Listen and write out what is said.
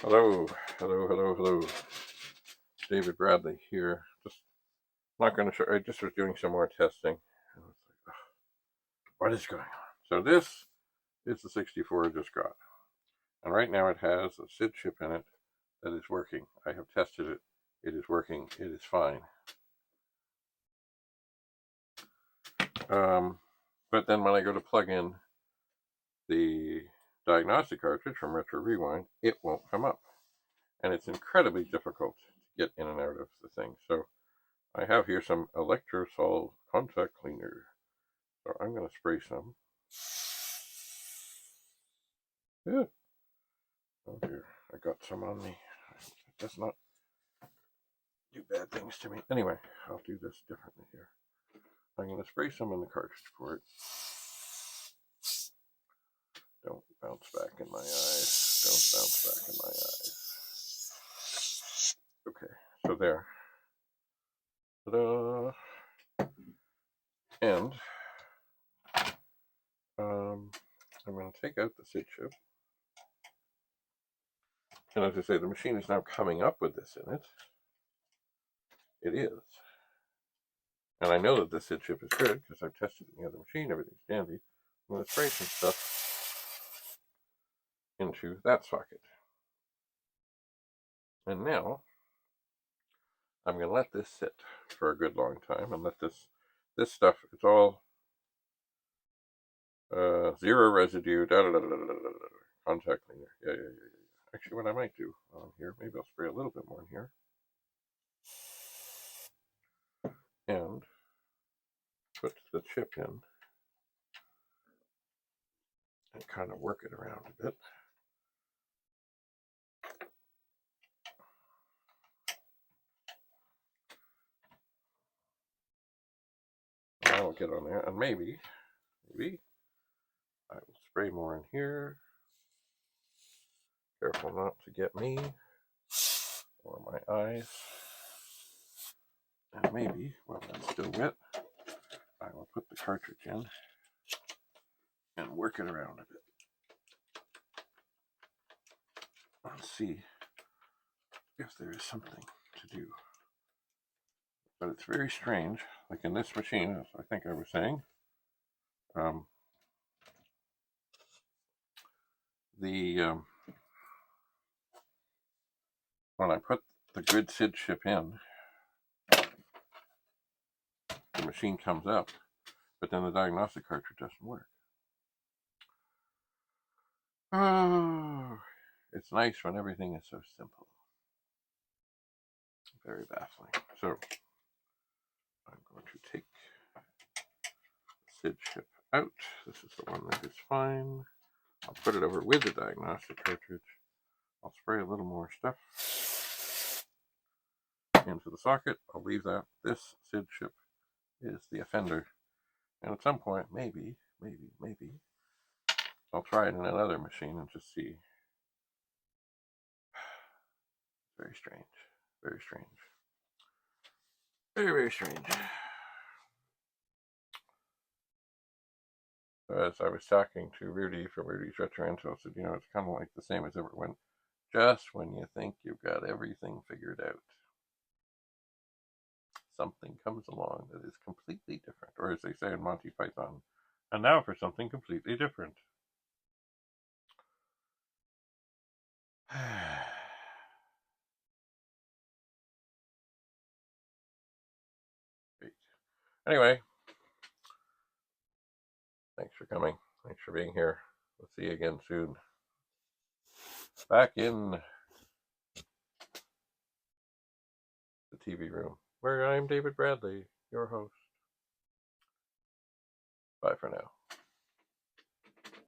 Hello, hello. David Bradley here. Just not going to show. I just was doing some more testing. And it's like, oh, what is going on? So this is the 64 I just got, and right now it has a SID chip in it that is working. I have tested it. It is working. It is fine. But then when I go to plug in the diagnostic cartridge from Retro Rewind, it won't come up, and it's incredibly difficult to get in and out of the thing. So I have here some electrosol contact cleaner. So I'm going to spray some. Yeah. Oh dear, I got some on me. It does not do bad things to me. Anyway, I'll do this differently here. I'm going to spray some in the cartridge port. Don't bounce back in my eyes. Don't bounce back in my eyes. Okay, so there. Ta-da! And I'm going to take out the SID chip. And as I say, the machine is now coming up with this in it. It is. And I know that the SID chip is good because I've tested it in the other machine. Everything's dandy. I'm going to spray some stuff into that socket. And now I'm going to let this sit for a good long time and let this stuff, it's all zero residue, contact cleaner. Yeah. Actually, what I might do on here, maybe I'll spray a little bit more in here. And put the chip in and kind of work it around a bit. And I will get on there, and maybe I will spray more in here. Careful not to get me or my eyes. And maybe, while that's still wet, I will put the cartridge in and work it around a bit. And see if there is something to do. But it's very strange, like in this machine, as I think I was saying, when I put the good SID chip in, the machine comes up, but then the diagnostic cartridge doesn't work. Oh, it's nice when everything is so simple. Very baffling. So I'm going to take the SID chip out. This is the one that is fine. I'll put it over with the diagnostic cartridge. I'll spray a little more stuff into the socket. I'll leave that. This SID chip is the offender. And at some point, maybe, I'll try it in another machine and just see. Very strange. Very strange. Very strange. As I was talking to Rudy from Rudy's Retro Info, I said, it's kind of like the same as everyone. Just when you think you've got everything figured out, something comes along that is completely different. Or as they say in Monty Python, and now for something completely different. Great. Anyway, thanks for coming. Thanks for being here. We'll see you again soon. Back in the TV room, where I'm David Bradley, your host. Bye for now.